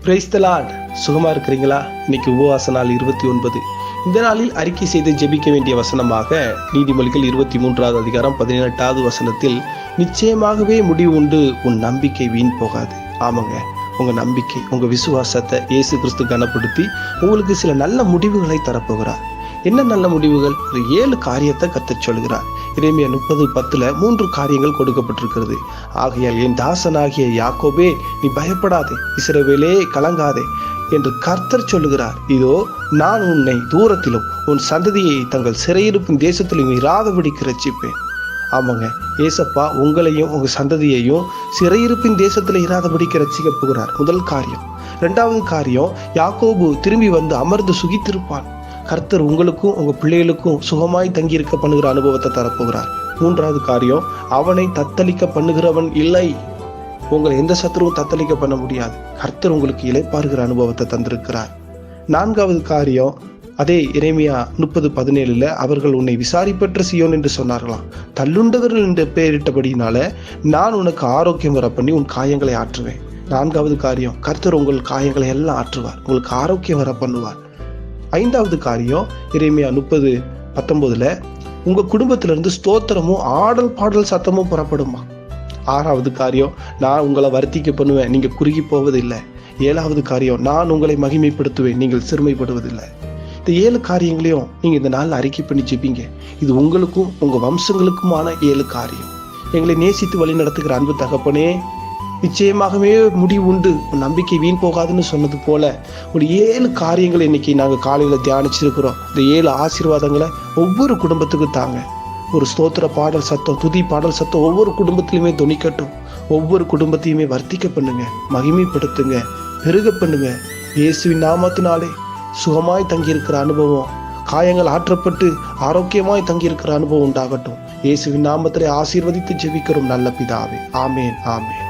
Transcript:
Praise the Lord. சுகமா இருக்கிறீங்களா? இன்னைக்கு உபவாச நாள் 29. இந்த நாளில் அறிக்கை செய்து ஜெபிக்க வேண்டிய வசனமாக நீதிமொழிகள் 23வது அதிகாரம் 18வது வசனத்தில், நிச்சயமாகவே முடிவு உண்டு, உன் நம்பிக்கை வீண் போகாது. ஆமாங்க, உங்க நம்பிக்கை, உங்க விசுவாசத்தை இயேசு கிறிஸ்து கனப்படுத்தி உங்களுக்கு சில நல்ல முடிவுகளை தரப்போகிறார். என்ன நல்ல முடிவுகள்? ஒரு 7 காரியத்தை கர்த்தர் சொல்கிறார். எரேமியா 30:10 3 காரியங்கள் கொடுக்கப்பட்டிருக்கிறது. ஆகையால் என் தாசனாகிய யாக்கோபே, நீ பயப்படாதே, இஸ்ரவேலே கலங்காதே என்று கர்த்தர் சொல்லுகிறார். இதோ நான் உன்னை தூரத்திலும் உன் சந்ததியை தங்கள் சிறையிருப்பின் தேசத்திலும் இராதபடிக்கு ரட்சிப்பேன். ஆமாங்க, ஏசப்பா உங்களையும் உங்க சந்ததியையும் சிறையிருப்பின் தேசத்தில் இராதபடிக்கு ரட்சிக்க போகிறார். முதல் காரியம். 2வது காரியம், யாக்கோபு திரும்பி வந்து அமர்ந்து சுகித்திருப்பான். கர்த்தர் உங்களுக்கும் உங்க பிள்ளைகளுக்கும் சுகமாய் தங்கியிருக்க பண்ணுகிற அனுபவத்தை தரப்போகிறார். 3வது காரியம், அவனை தத்தளிக்க பண்ணுகிறவன் இல்லை. உங்களை எந்த சத்துருவும் தத்தளிக்க பண்ண முடியாது. கர்த்தர் உங்களுக்கு இளைப்பாறுகிற அனுபவத்தை தந்திருக்கிறார். 4வது காரியம், அதே எரேமியா 30:17 அவர்கள் உன்னை விசாரிப்பற்ற சீயோன் என்று சொன்னார்களாம். தள்ளுண்டவர்கள் என்று பெயரிட்டபடினால நான் உனக்கு ஆரோக்கியம் வர பண்ணி உன் காயங்களை ஆற்றுவேன். 4வது காரியம், கர்த்தர் உங்கள் காயங்களை எல்லாம் ஆற்றுவார், உங்களுக்கு ஆரோக்கியம் வர பண்ணுவார். 5வது காரியம், எரேமியா 30:19 உங்க குடும்பத்திலிருந்து ஸ்தோத்திரமும் ஆடல் பாடல் சத்தமும் புறப்படுமா. 6வது காரியம், நான் உங்களை வருத்திக்க பண்ணுவேன், நீங்க குறுகி போவதில்லை. 7வது காரியம், நான் உங்களை மகிமைப்படுத்துவேன், நீங்கள் சிறுமைப்படுவதில்லை. இந்த 7 காரியங்களையும் நீங்க இந்த நாள் அறிக்கை பண்ணி ஜெபிங்க. இது உங்களுக்கும் உங்க வம்சங்களுக்குமான 7 காரியம். எங்களை நேசித்து வழி நடத்துகிற அன்பு தகப்பனே, நிச்சயமாகவே முடிவு உண்டு, உன் நம்பிக்கை வீண் போகாதுன்னு சொன்னது போல ஒரு 7 காரியங்களை இன்னைக்கு நாங்கள் காலையில் தியானிச்சிருக்கிறோம். இந்த 7 ஆசீர்வாதங்களை ஒவ்வொரு குடும்பத்துக்கும் தாங்க. ஒரு ஸ்தோத்திர பாடல் சத்தம், துதி பாடல் சத்தம் ஒவ்வொரு குடும்பத்திலுமே தொனிக்கட்டும். ஒவ்வொரு குடும்பத்தையுமே வர்த்திக்க பண்ணுங்க, மகிமைப்படுத்துங்க, பெருக பண்ணுங்க. இயேசுவின் நாமத்தினாலே சுகமாய் தங்கியிருக்கிற அனுபவம், காயங்கள் ஆற்றப்பட்டு ஆரோக்கியமாய் தங்கியிருக்கிற அனுபவம் உண்டாகட்டும். இயேசுவின் நாமத்திலே ஆசீர்வதித்து ஜெபிக்கிறோம் நல்ல பிதாவே. ஆமேன், ஆமேன்.